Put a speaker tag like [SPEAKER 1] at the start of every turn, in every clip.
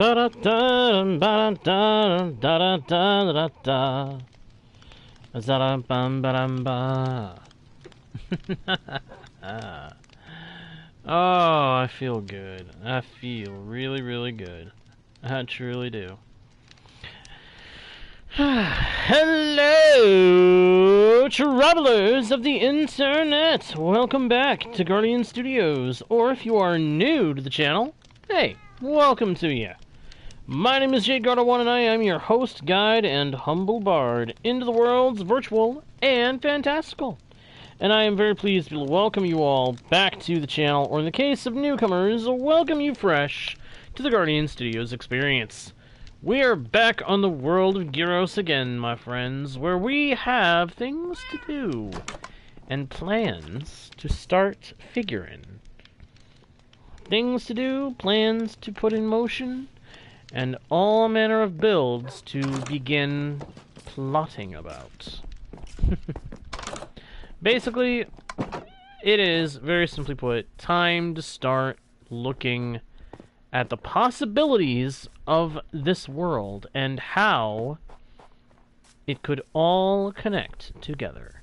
[SPEAKER 1] Ba-da-da, ba-da-da, da-da-da-da-da. Za-da-bum-ba-dum-ba. Oh, I feel good. I feel really, really good. I truly do. Hello, travelers of the internet! Welcome back to Guardian Studios, or if you are new to the channel, hey, welcome to you. My name is JadeGarda1 and I am your host, guide, and humble bard into the worlds virtual and fantastical. And I am very pleased to welcome you all back to the channel, or in the case of newcomers, welcome you fresh to the Guardian Studios experience. We are back on the world of Gyros again, my friends, where we have things to do and plans to start figuring. Things to do, plans to put in motion, and all manner of builds to begin plotting about. Basically, it is, very simply put, time to start looking at the possibilities of this world and how it could all connect together.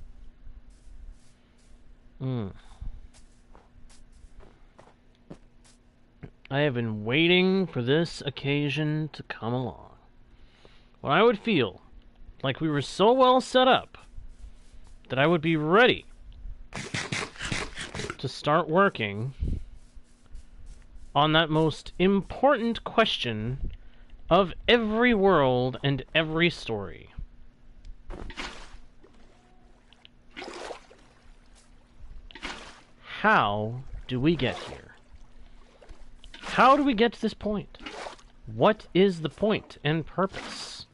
[SPEAKER 1] I have been waiting for this occasion to come along. When I would feel like we were so well set up that I would be ready to start working on that most important question of every world and every story. How do we get here? How do we get to this point? What is the point and purpose?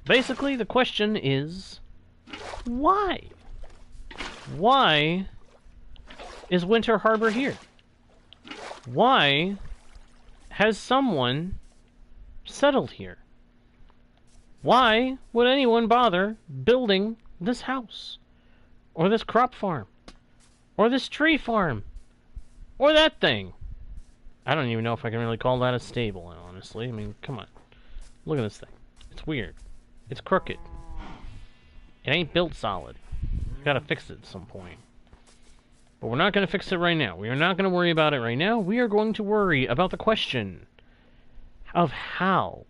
[SPEAKER 1] Basically, the question is, why? Why is Winter Harbor here? Why has someone settled here? Why would anyone bother building this house? Or this crop farm? Or this tree farm? Or that thing? I don't even know if I can really call that a stable, honestly. I mean, come on. Look at this thing. It's weird. It's crooked. It ain't built solid. You gotta fix it at some point. But we're not going to fix it right now. We are not going to worry about it right now. We are going to worry about the question of how.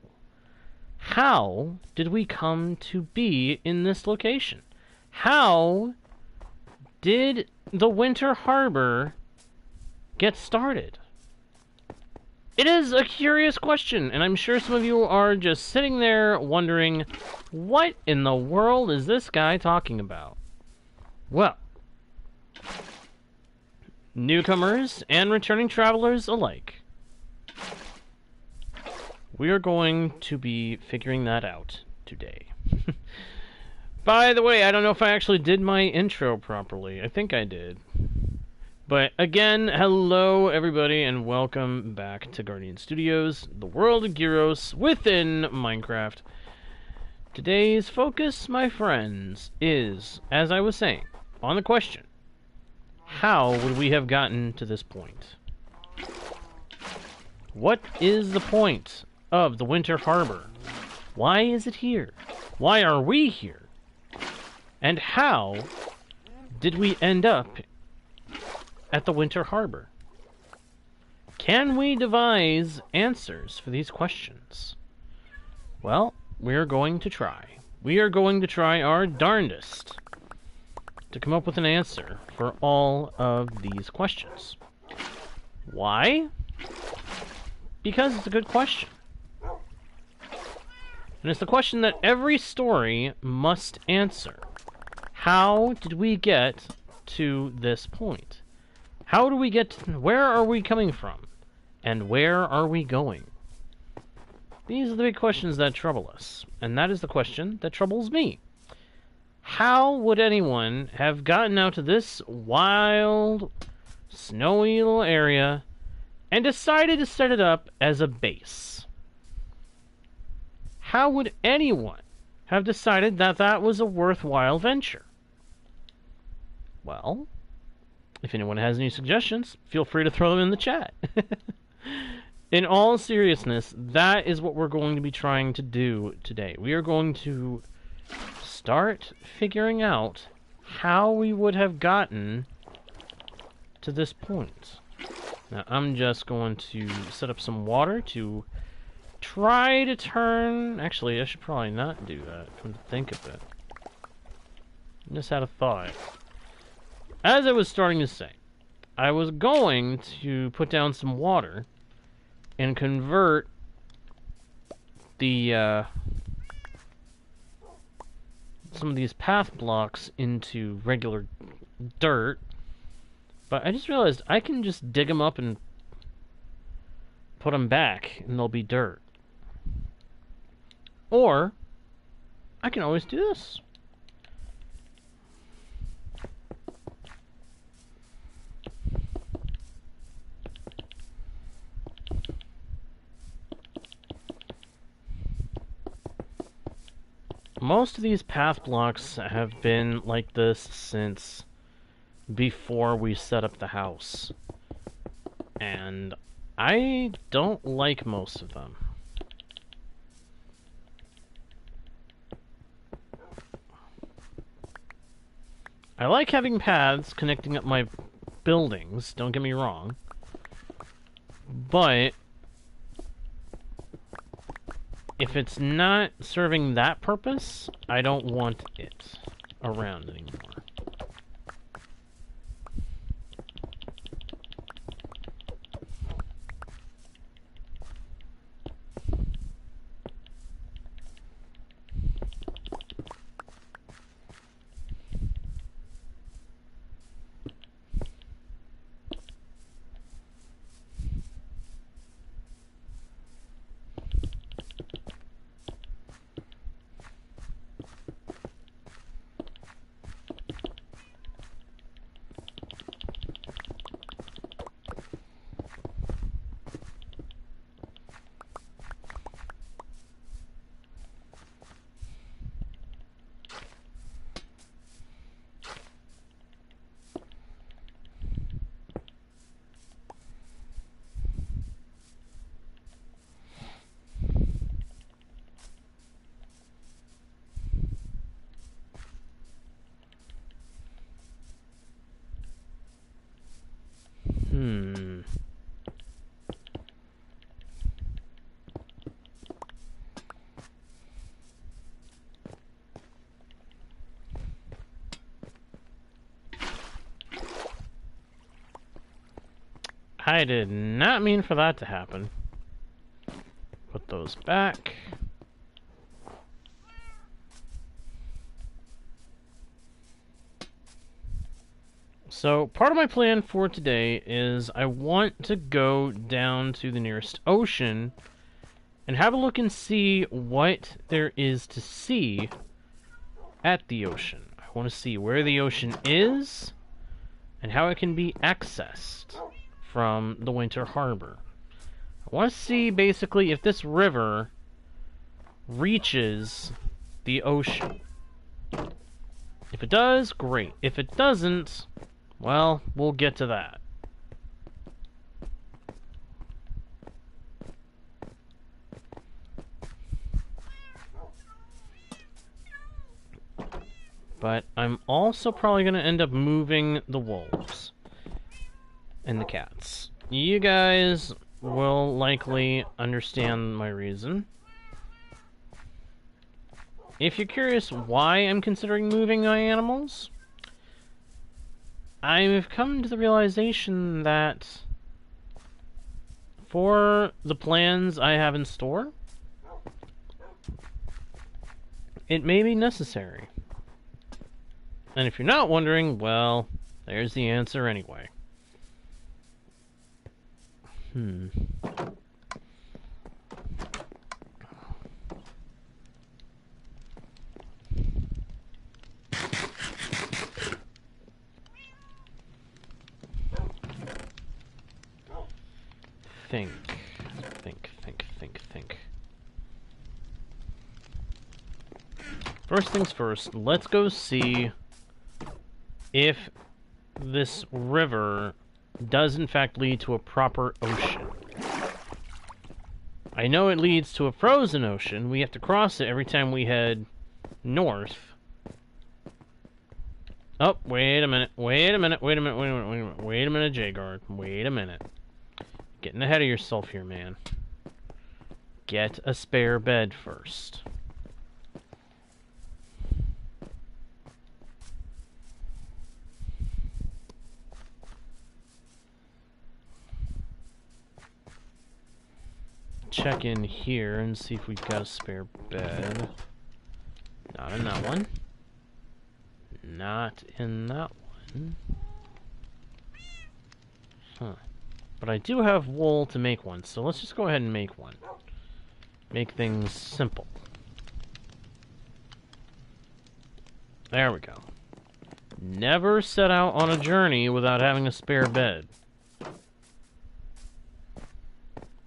[SPEAKER 1] How did we come to be in this location? How did the Winter Harbor get started? It is a curious question, and I'm sure some of you are just sitting there wondering, what in the world is this guy talking about? Well, newcomers and returning travelers alike, we are going to be figuring that out today. By the way, I don't know if I actually did my intro properly. I think I did. But again, hello everybody and welcome back to Guardian Studios, the world of Gyros within Minecraft. Today's focus, my friends, is, as I was saying, on the question, how would we have gotten to this point? What is the point of the Winter Harbor? Why is it here? Why are we here? And how did we end up at the Winter Harbor? Can we devise answers for these questions? Well, we're going to try. We are going to try our darndest to come up with an answer for all of these questions. Why? Because it's a good question. And it's the question that every story must answer. How did we get to this point? How do we get to, where are we coming from? And where are we going? These are the big questions that trouble us. And that is the question that troubles me. How would anyone have gotten out to this wild, snowy little area and decided to set it up as a base? How would anyone have decided that that was a worthwhile venture? Well, if anyone has any suggestions, feel free to throw them in the chat. In all seriousness, that is what we're going to be trying to do today. We are going to start figuring out how we would have gotten to this point. Now, I'm just going to set up some water to try to turn... Actually, I should probably not do that, come to think of it. I just had a thought. As I was starting to say, I was going to put down some water and convert the, some of these path blocks into regular dirt. But I just realized I can just dig them up and put them back, and they'll be dirt. Or, I can always do this. Most of these path blocks have been like this since before we set up the house. And I don't like most of them. I like having paths connecting up my buildings, don't get me wrong. But if it's not serving that purpose, I don't want it around anymore. I did not mean for that to happen. Put those back. So, part of my plan for today is I want to go down to the nearest ocean and have a look and see what there is to see at the ocean. I want to see where the ocean is and how it can be accessed from the Winter Harbor. I want to see basically if this river reaches the ocean. If it does, great. If it doesn't, well, we'll get to that. But I'm also probably going to end up moving the wolves and the cats. You guys will likely understand my reason. If you're curious why I'm considering moving my animals, I've come to the realization that for the plans I have in store, it may be necessary. And if you're not wondering, well, there's the answer anyway. Think. First things first, let's go see if this river does in fact lead to a proper ocean. I know it leads to a frozen ocean. We have to cross it every time we head north. Oh, wait a minute. Wait a minute. Wait a minute. Wait a minute. Wait a minute. Wait a minute, J-Guard. Wait a minute. Getting ahead of yourself here, man. Get a spare bed first. Check in here and see if we've got a spare bed. Not in that one. Not in that one. Huh. But I do have wool to make one, so let's just go ahead and make one. Make things simple. There we go. Never set out on a journey without having a spare bed.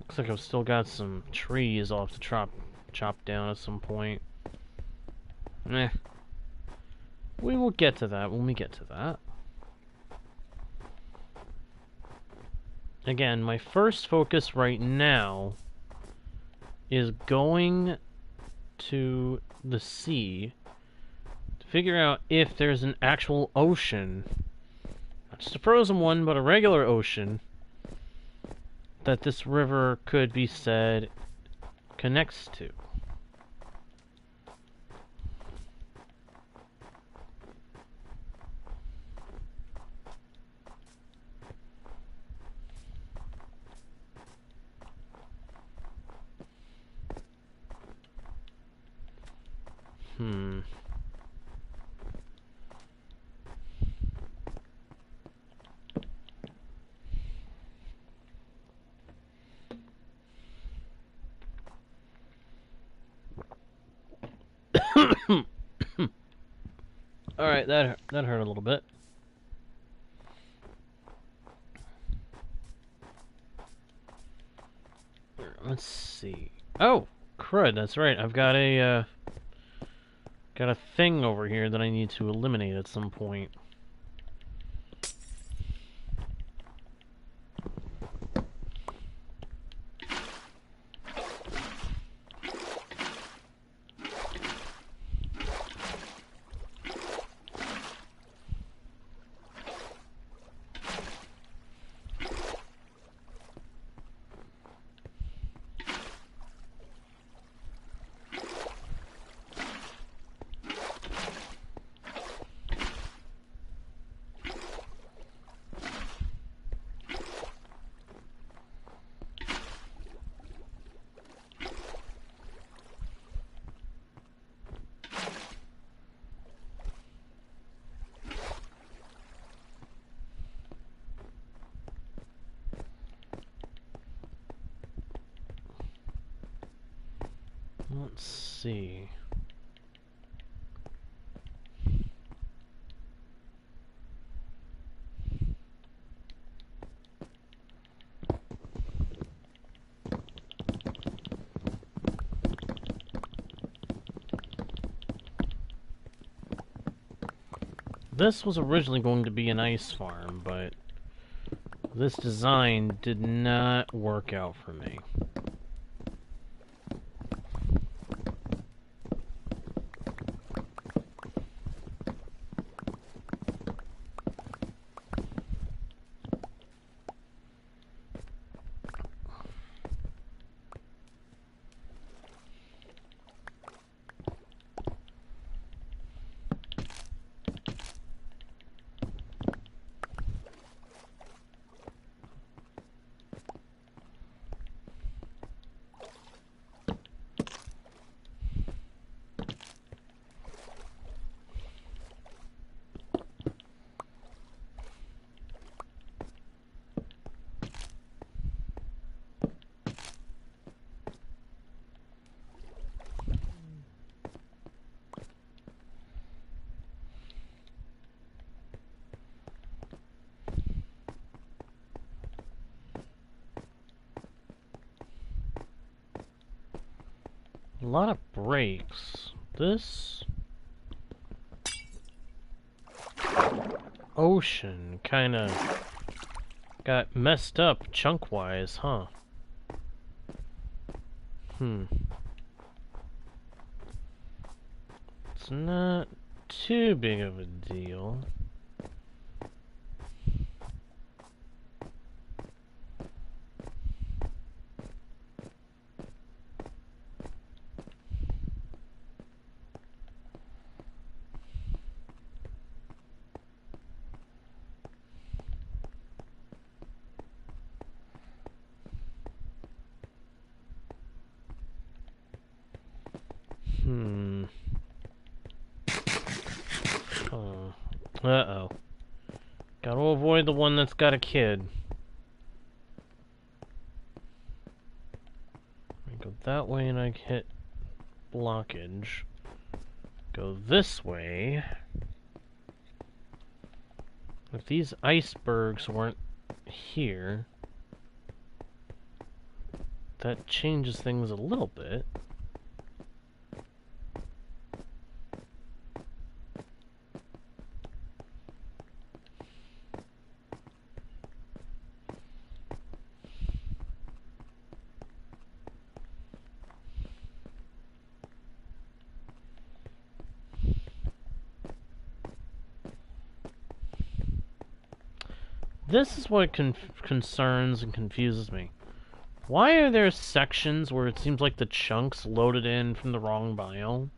[SPEAKER 1] Looks like I've still got some trees I'll have to chop down at some point. Eh. We will get to that when we get to that. Again, my first focus right now is going to the sea to figure out if there's an actual ocean, not just a frozen one, but a regular ocean, that this river could be said connects to. Alright, that hurt a little bit. Let's see. Oh, crud, that's right. I've got a thing over here that I need to eliminate at some point. Let's see. This was originally going to be an ice farm, but this design did not work out for me. A lot of breaks. This ocean kind of got messed up chunk-wise, huh? It's not too big of a deal. Uh-oh. Gotta avoid the one that's got a kid. I go that way and I hit blockage. Go this way. If these icebergs weren't here, that changes things a little bit. This is what concerns and confuses me. Why are there sections where it seems like the chunks loaded in from the wrong biome?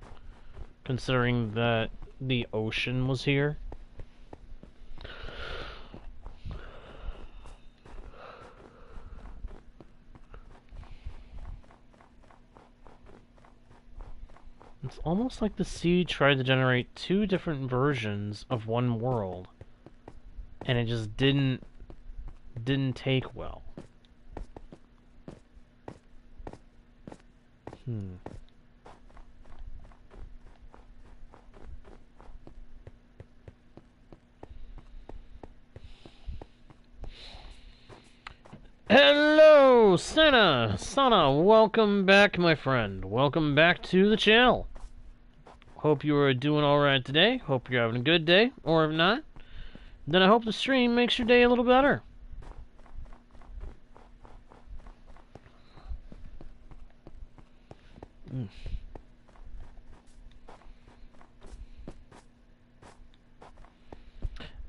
[SPEAKER 1] Considering that the ocean was here? It's almost like the seed tried to generate two different versions of one world. And it just didn't take well. Hello, Sana, welcome back, my friend. Welcome back to the channel. Hope you are doing alright today. Hope you're having a good day, or if not, then I hope the stream makes your day a little better.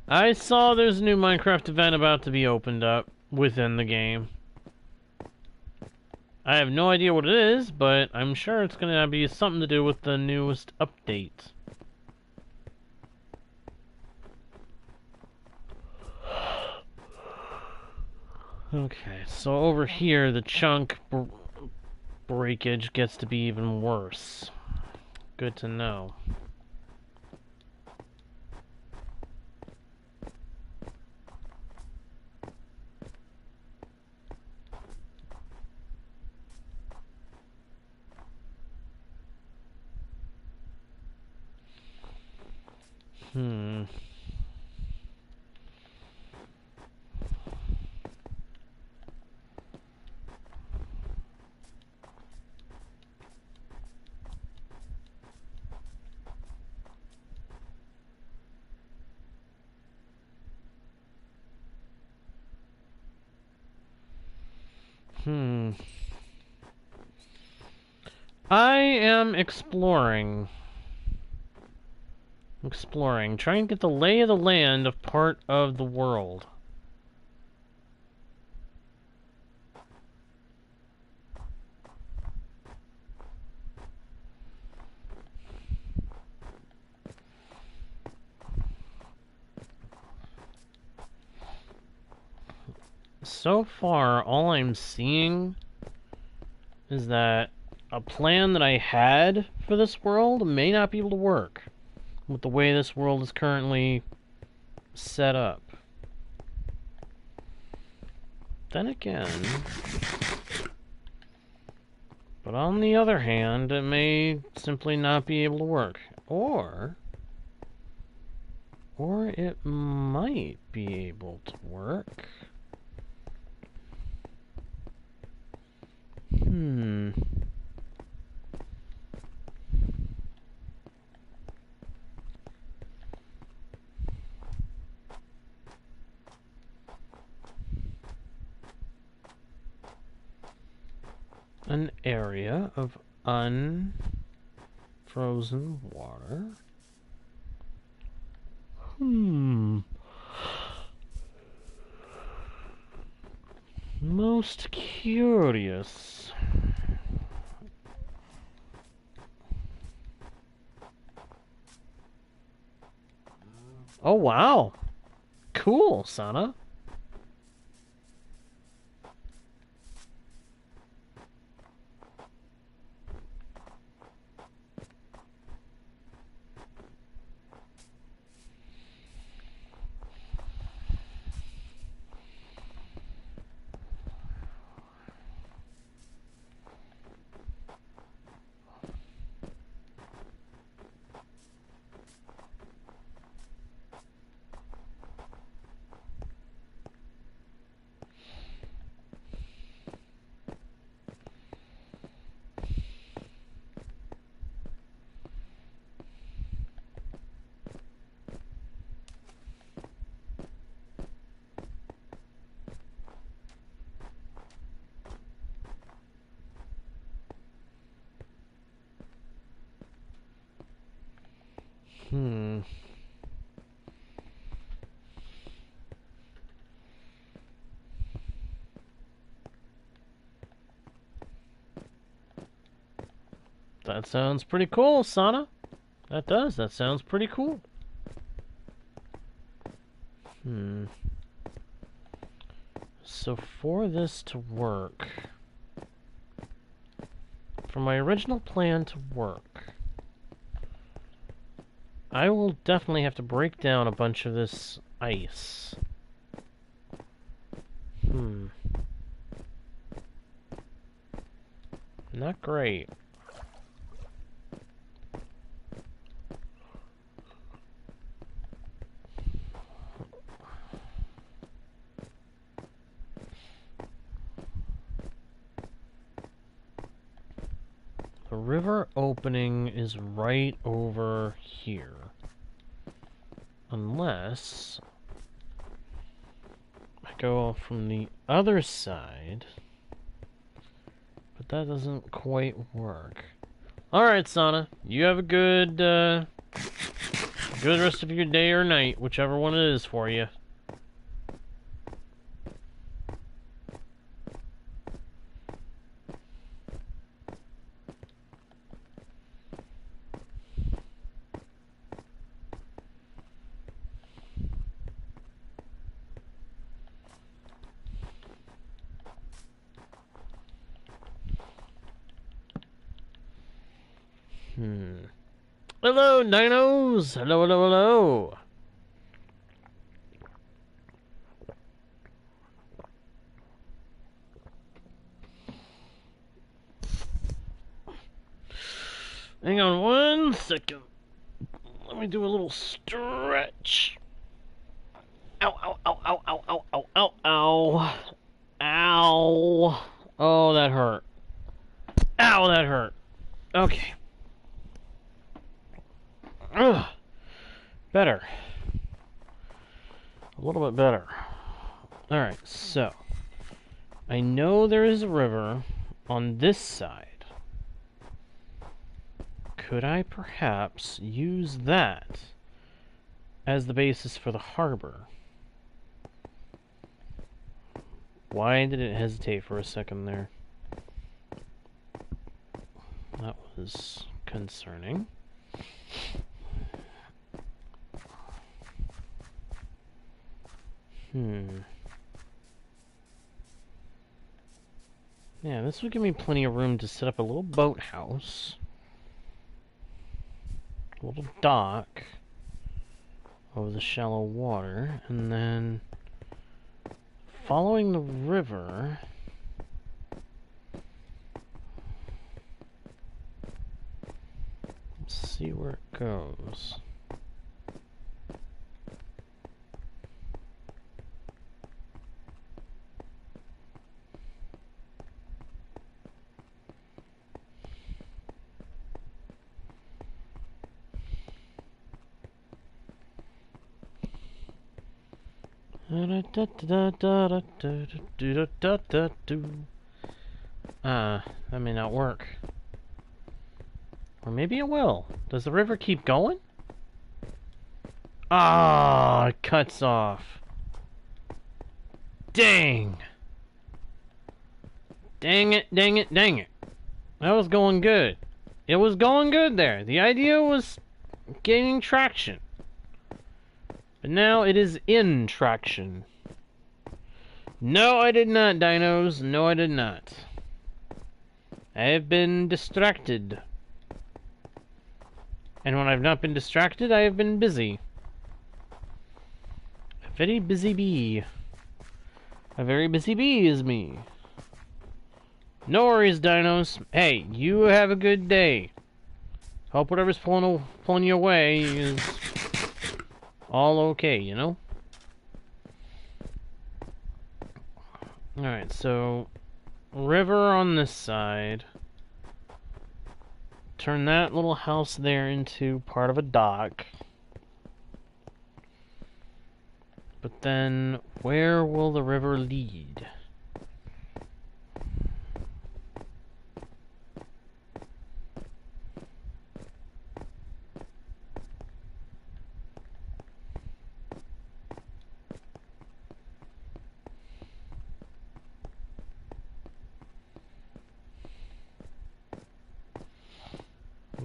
[SPEAKER 1] I saw there's a new Minecraft event about to be opened up within the game. I have no idea what it is, but I'm sure it's going to be something to do with the newest update. Okay, so over here, the chunk breakage gets to be even worse. Good to know. I am exploring, trying to get the lay of the land of part of the world. So far, all I'm seeing is that a plan that I had for this world may not be able to work with the way this world is currently set up. Then again, but on the other hand, it may simply not be able to work. Or it might be able to work. an area of unfrozen water. Most curious. Oh, wow. Cool, Sana. That sounds pretty cool, Sana. That does. That sounds pretty cool. So for this to work, for my original plan to work, I will definitely have to break down a bunch of this ice. Not great. The river opening is right over here. Unless I go from the other side. But that doesn't quite work. Alright, Sana. You have a good rest of your day or night, whichever one it is for you. Hello, dinos! Hello, hello, hello! Hang on 1 second. Let me do a little stretch. Ow, ow, ow, ow, ow, ow, ow, ow, ow. Ow. Oh, that hurt. Ow, that hurt. Okay. Ugh. Better. A little bit better. Alright, so. I know there is a river on this side. Could I perhaps use that as the basis for the harbor? Why did it hesitate for a second there? That was concerning. Yeah, this would give me plenty of room to set up a little boathouse. A little dock over the shallow water, and then following the river, let's see where it goes. That may not work. Or maybe it will. Does the river keep going? Ah, it cuts off. Dang! Dang it, dang it, dang it. That was going good. It was going good there. The idea was gaining traction. But now it is in traction. No, I did not, dinos. No, I did not. I have been distracted. And when I've not been distracted, I have been busy. A very busy bee. A very busy bee is me. No worries, dinos. Hey, you have a good day. Hope whatever's pulling you away is all okay, you know? Alright, so river on this side. Turn that little house there into part of a dock. But then, where will the river lead?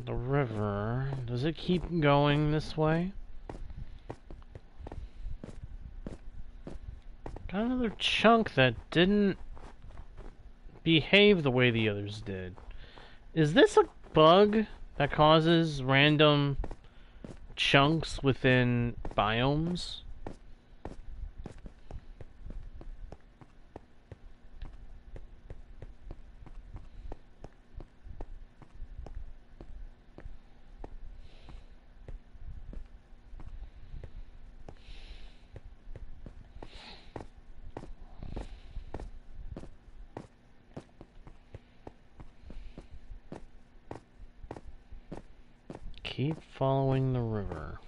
[SPEAKER 1] The river, does it keep going this way? Got another chunk that didn't behave the way the others did. Is this a bug that causes random chunks within biomes? Keep following the river.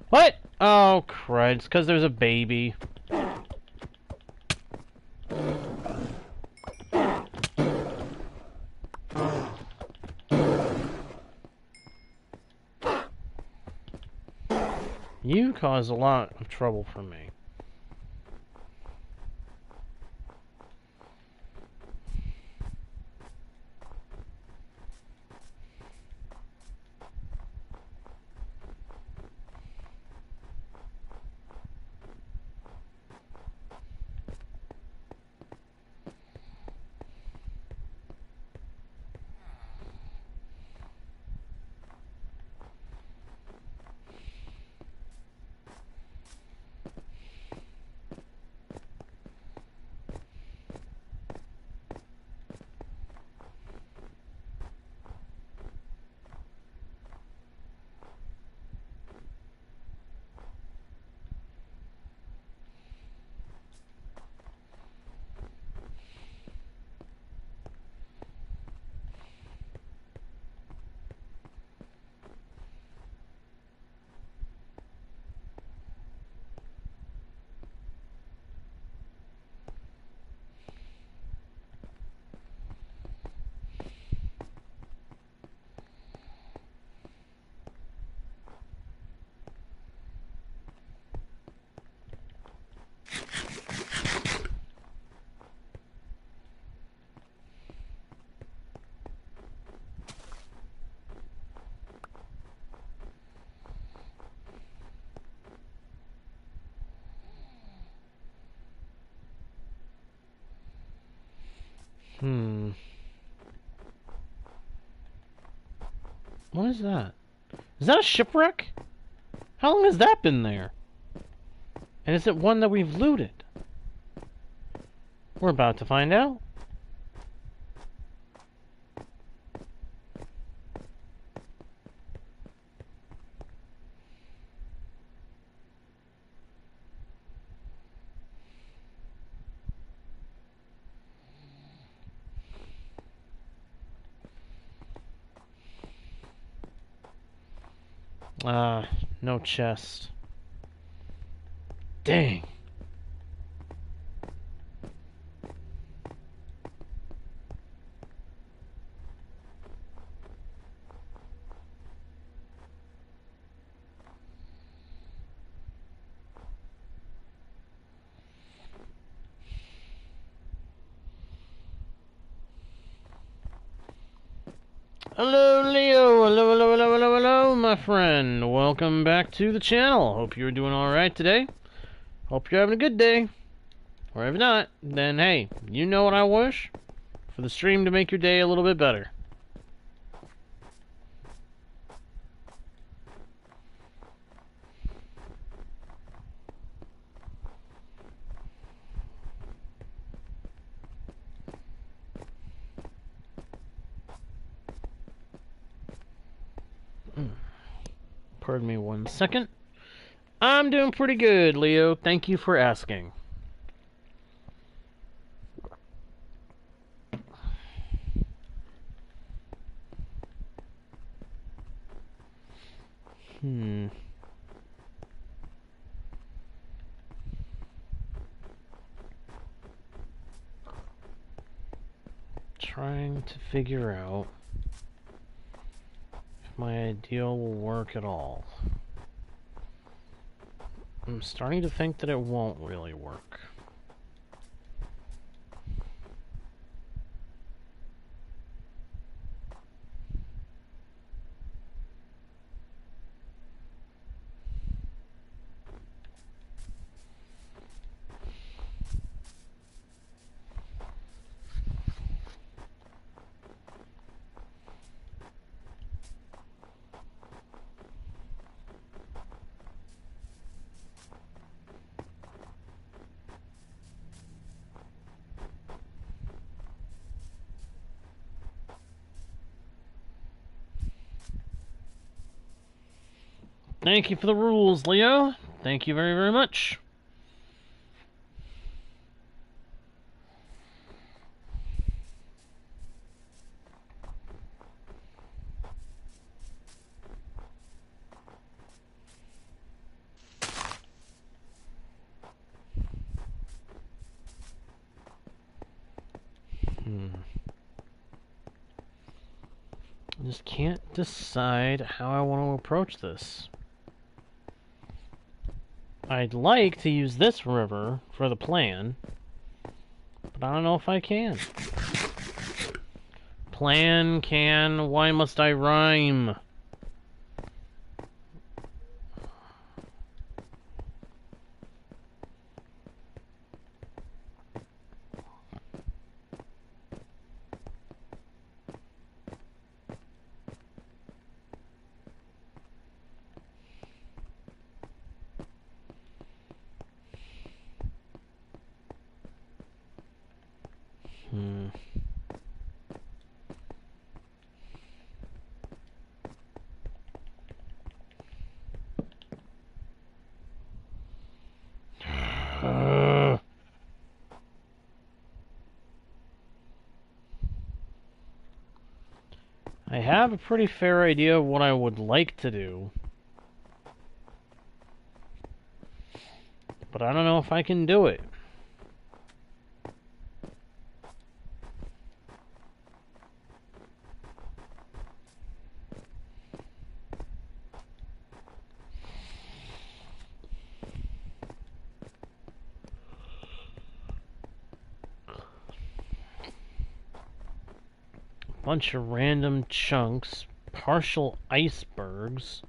[SPEAKER 1] What? Oh, crud. It's because there's a baby. You cause a lot of trouble for me. What is that? Is that a shipwreck? How long has that been there? And is it one that we've looted? We're about to find out. No chest. Dang. Hello, Leo. Hello, hello, hello, hello, hello, my friend. Welcome back to the channel. Hope you're doing alright today. Hope you're having a good day. Or if not, then hey, you know what I wish? For the stream to make your day a little bit better. Pardon me 1 second. I'm doing pretty good, Leo. Thank you for asking. Trying to figure out if my ideal will work at all. I'm starting to think that it won't really work. Thank you for the rules, Leo. Thank you very, very much. I just can't decide how I want to approach this. I'd like to use this river for the plan, but I don't know if I can. Plan, can, why must I rhyme? I have a pretty fair idea of what I would like to do, but I don't know if I can do it. Bunch of random chunks, partial icebergs.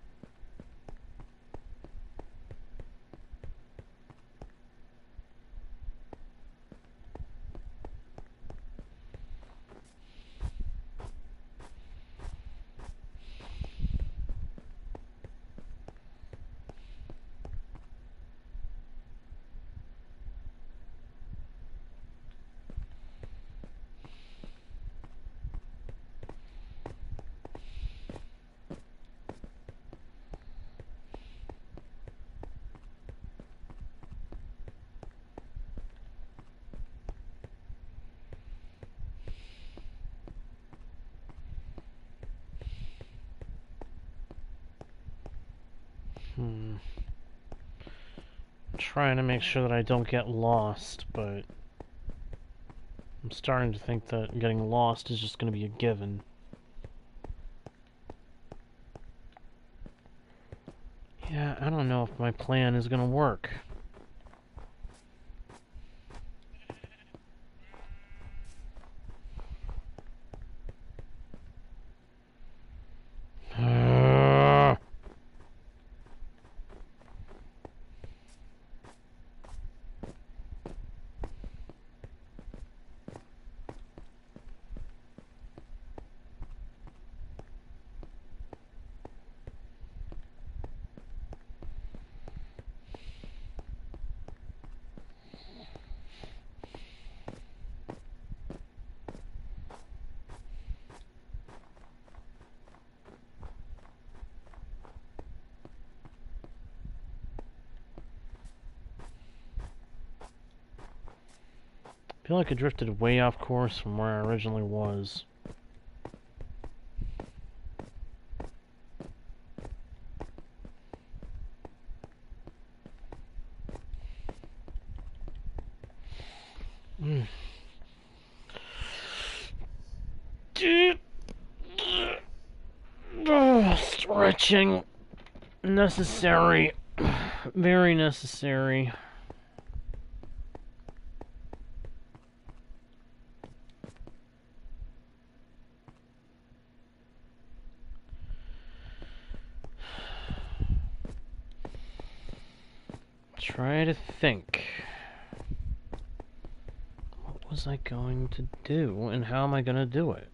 [SPEAKER 1] Trying to make sure that I don't get lost, but I'm starting to think that getting lost is just going to be a given. Yeah, I don't know if my plan is going to work. I feel like I drifted way off course from where I originally was. Stretching. Necessary. Very necessary. Try to think. What was I going to do, and how am I going to do it?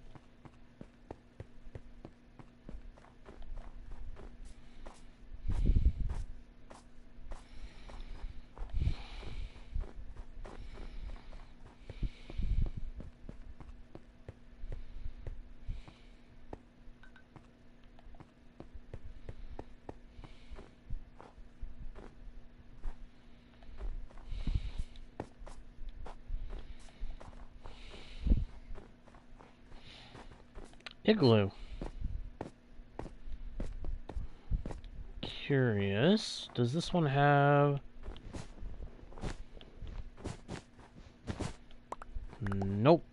[SPEAKER 1] Igloo. Curious. Does this one have... Nope.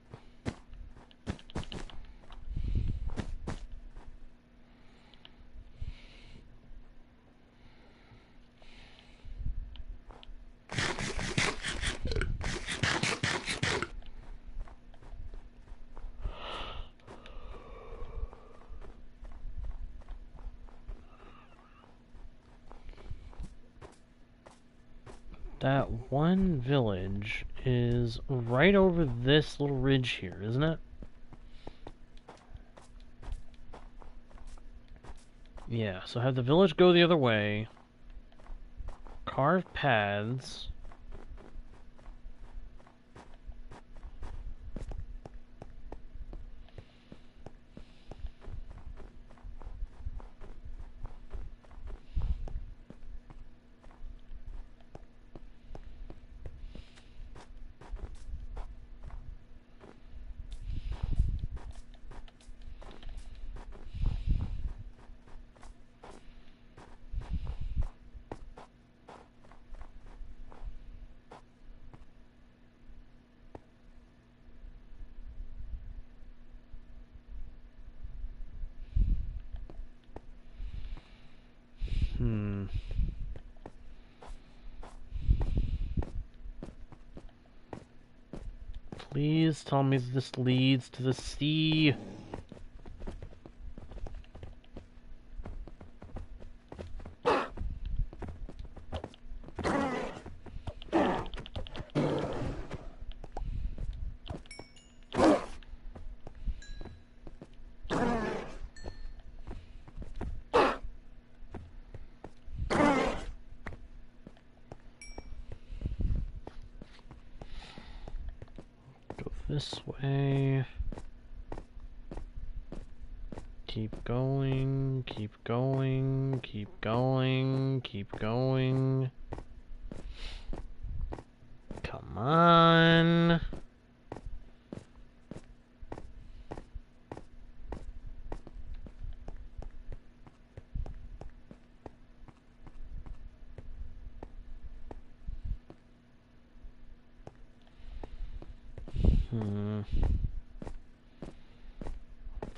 [SPEAKER 1] That one village is right over this little ridge here, isn't it? Yeah, so have the village go the other way. Carve paths. Please tell me this leads to the sea. This way. Keep going, keep going, keep going, keep going. Come on.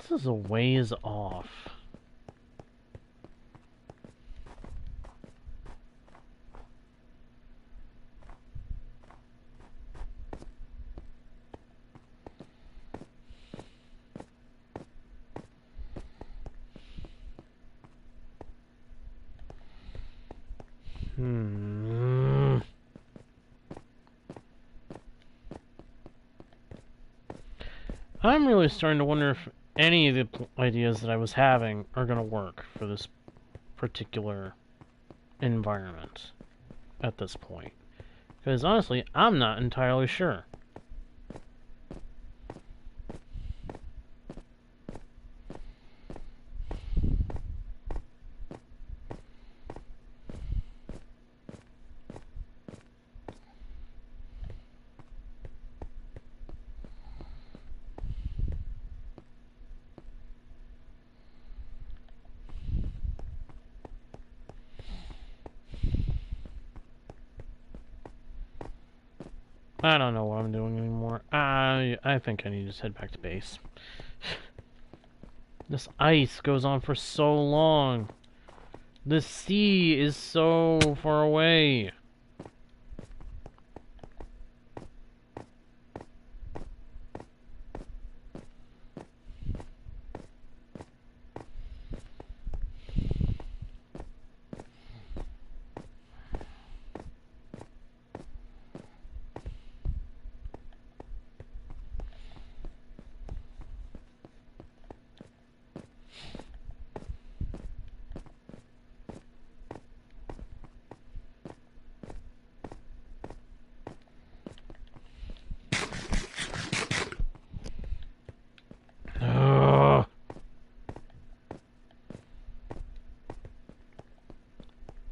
[SPEAKER 1] This is a ways off. I'm really starting to wonder if any of the ideas that I was having are going to work for this particular environment at this point. Because honestly, I'm not entirely sure. I don't know what I'm doing anymore. I think I need to just head back to base. This ice goes on for so long. The sea is so far away.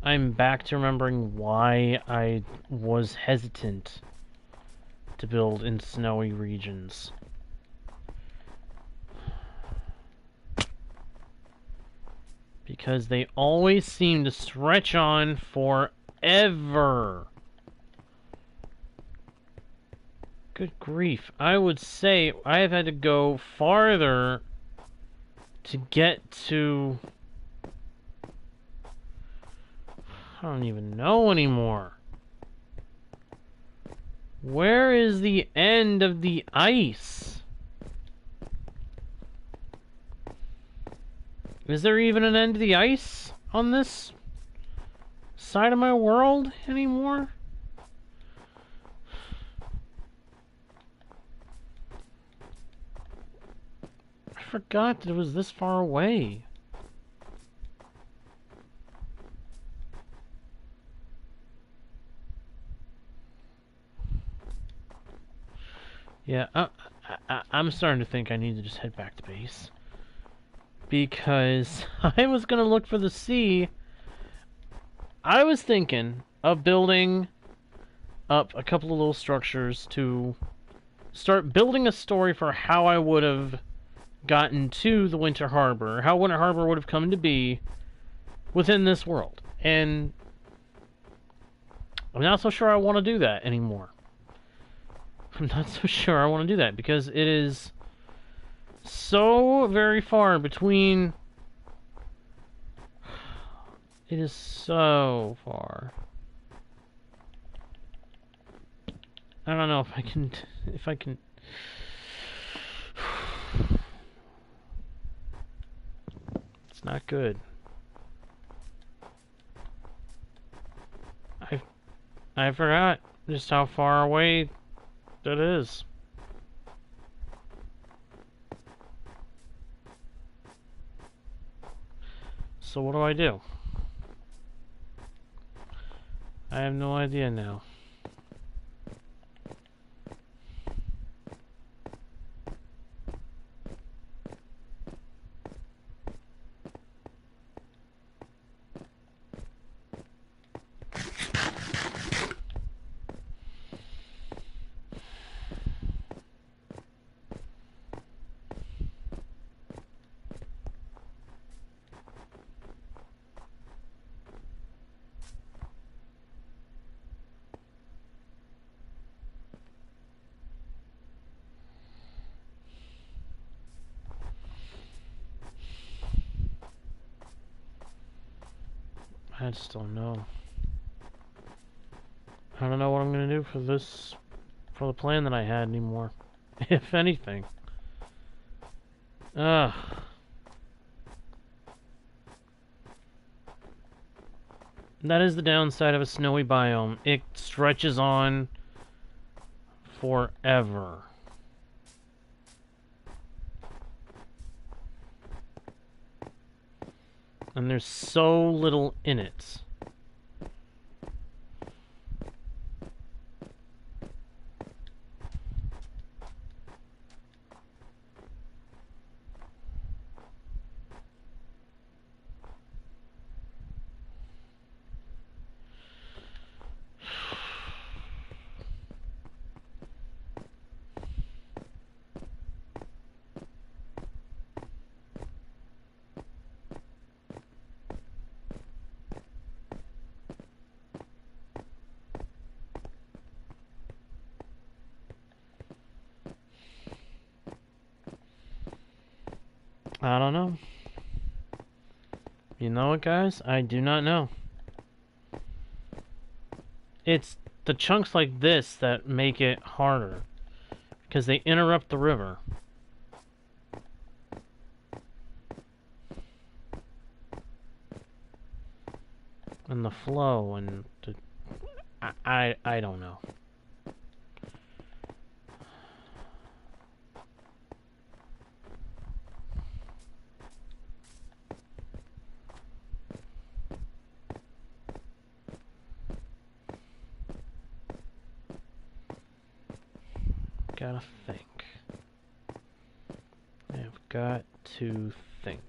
[SPEAKER 1] I'm back to remembering why I was hesitant to build in snowy regions. Because they always seem to stretch on forever. Good grief. I would say I have had to go farther to get to... I don't even know anymore. Where is the end of the ice? Is there even an end to the ice on this side of my world anymore? I forgot that it was this far away. Yeah, I'm starting to think I need to just head back to base. Because I was going to look for the sea. I was thinking of building up a couple of little structures to start building a story for how I would have gotten to the Winter Harbor, how Winter Harbor would have come to be within this world. And I'm not so sure I want to do that anymore. I'm not so sure I want to do that because it is so very far between. It is so far. I don't know if I can. It's not good. I forgot just how far away that is. So what do I do? I have no idea now. I just don't know. I don't know what I'm gonna do for this, for the plan that I had anymore. If anything. Ugh. That is the downside of a snowy biome. It stretches on forever. And there's so little in it. I don't know. You know what, guys? I do not know. It's the chunks like this that make it harder, because they interrupt the river. And the flow, and the... I don't know. Gotta think. I've got to think.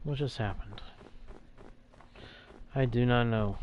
[SPEAKER 1] What just happened? I do not know.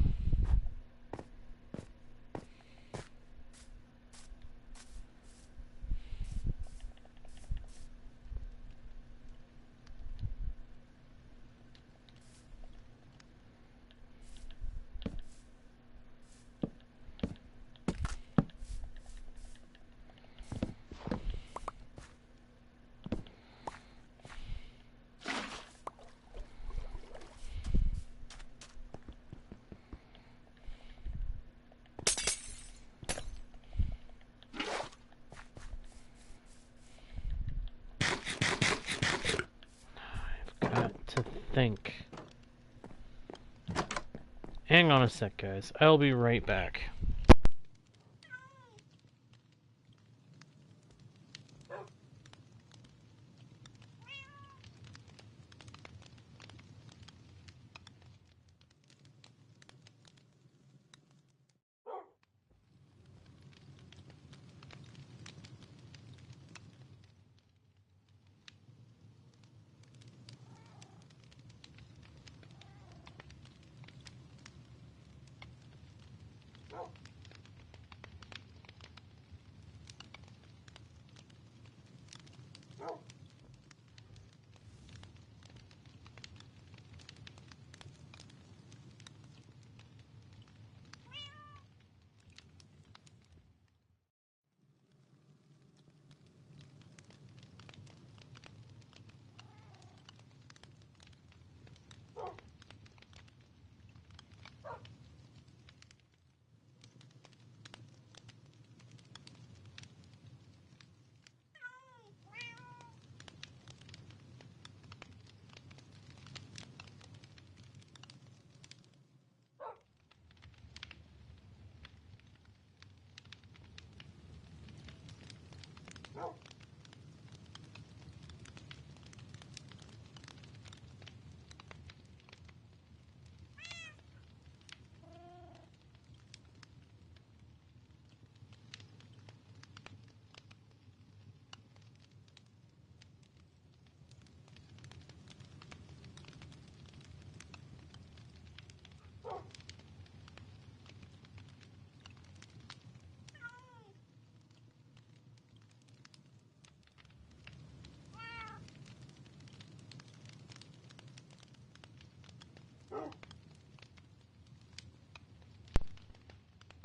[SPEAKER 1] Think. Hang on a sec, guys. I'll be right back.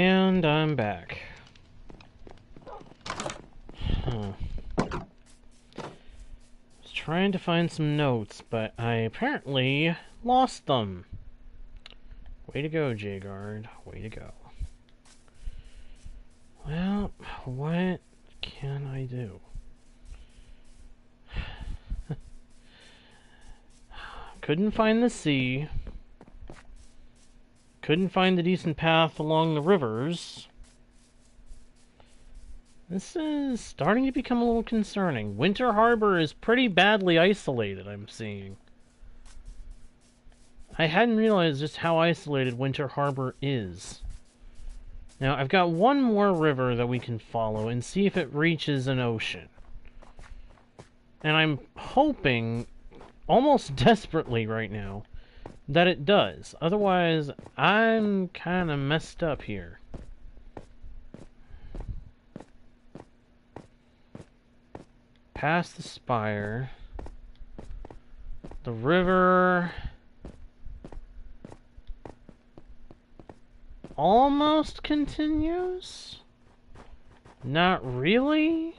[SPEAKER 1] And I'm back. Huh. Was trying to find some notes, but I apparently lost them. Way to go, J-Guard. Way to go. Well, what can I do? Couldn't find the sea. Couldn't find a decent path along the rivers. This is starting to become a little concerning. Winter Harbor is pretty badly isolated, I'm seeing. I hadn't realized just how isolated Winter Harbor is. Now, I've got one more river that we can follow and see if it reaches an ocean. And I'm hoping, almost desperately right now, that it does. Otherwise, I'm kind of messed up here. Past the spire. The river almost continues? Not really?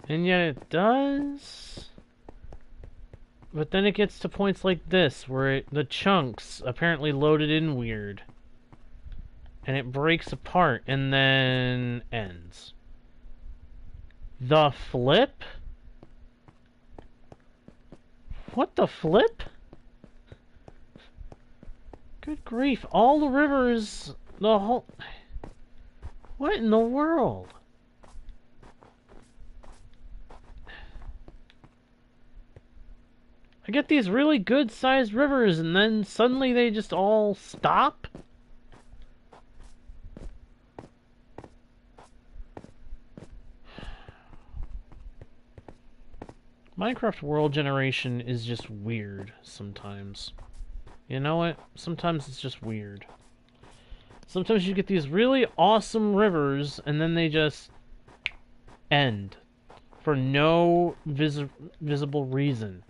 [SPEAKER 1] And yet it does? But then it gets to points like this, where the chunks apparently loaded in weird. And it breaks apart, and then ends. The flip? What the flip? Good grief, all the rivers, the whole... What in the world? I get these really good-sized rivers, and then suddenly they just all stop? Minecraft world generation is just weird sometimes. You know what? Sometimes it's just weird. Sometimes you get these really awesome rivers, and then they just end for no visible reason.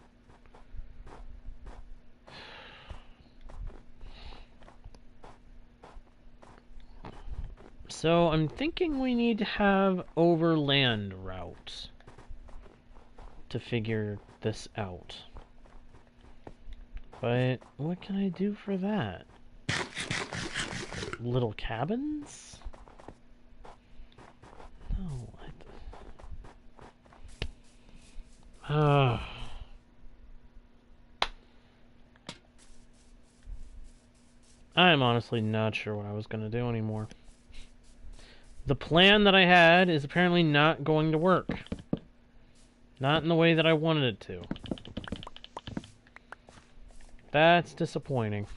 [SPEAKER 1] So I'm thinking we need to have overland route to figure this out. But what can I do for that? Little cabins? No. I'm honestly not sure what I was going to do anymore. The plan that I had is apparently not going to work. Not in the way that I wanted it to. That's disappointing.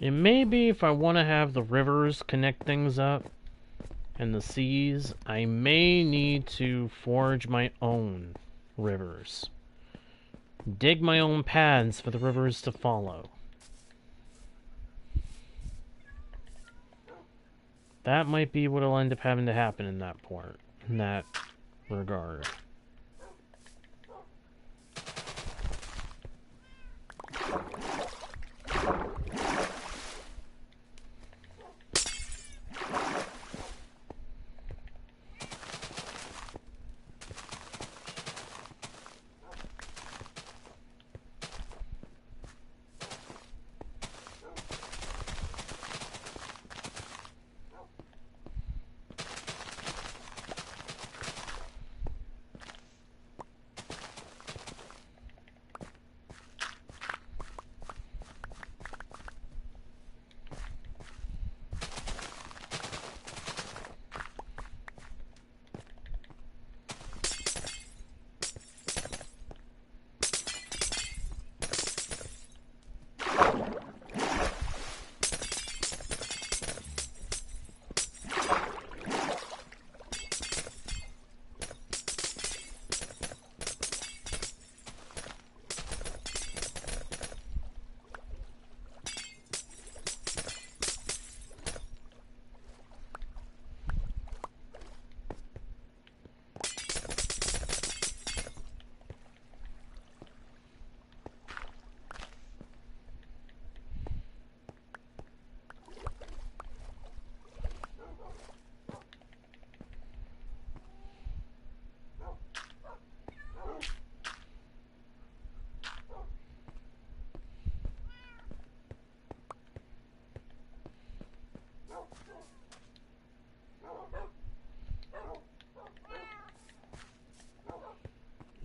[SPEAKER 1] It may be if I want to have the rivers connect things up, and the seas, I may need to forge my own rivers. Dig my own paths for the rivers to follow. That might be what will end up having to happen in that part, in that regard.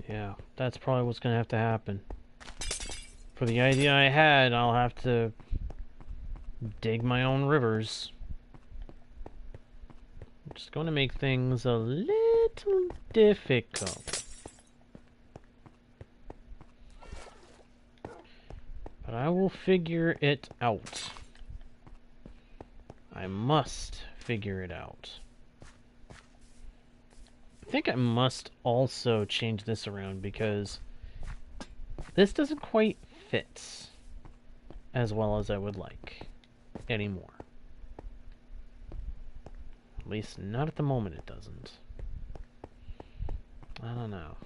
[SPEAKER 1] Yeah, that's probably what's gonna have to happen. For the idea I had, I'll have to dig my own rivers. Which is going to make things a little difficult. But I will figure it out. I must figure it out. I think I must also change this around because this doesn't quite fit as well as I would like anymore. At least not at the moment it doesn't. I don't know.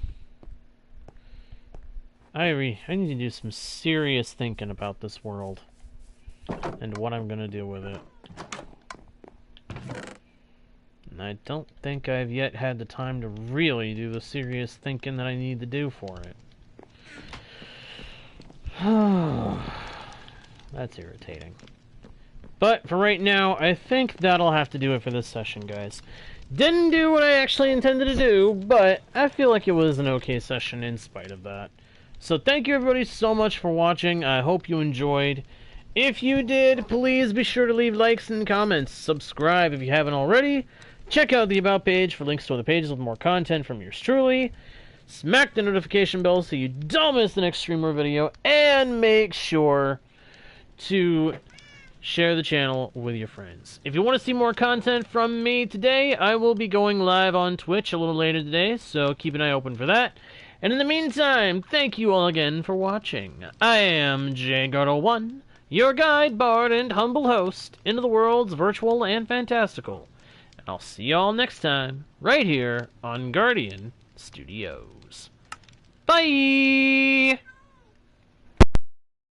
[SPEAKER 1] I need to do some serious thinking about this world and what I'm gonna do with it. And I don't think I've yet had the time to really do the serious thinking that I need to do for it. That's irritating. But for right now, I think that'll have to do it for this session, guys. Didn't do what I actually intended to do, but I feel like it was an okay session in spite of that. So thank you everybody so much for watching. I hope you enjoyed. If you did, please be sure to leave likes and comments. Subscribe if you haven't already. Check out the About page for links to other pages with more content from yours truly. Smack the notification bell so you don't miss the next stream or video. And make sure to share the channel with your friends. If you want to see more content from me today, I will be going live on Twitch a little later today, so keep an eye open for that. And in the meantime, thank you all again for watching. I am Gyros1, your guide, bard, and humble host into the worlds virtual and fantastical. And I'll see you all next time, right here on Guardian Studios. Bye!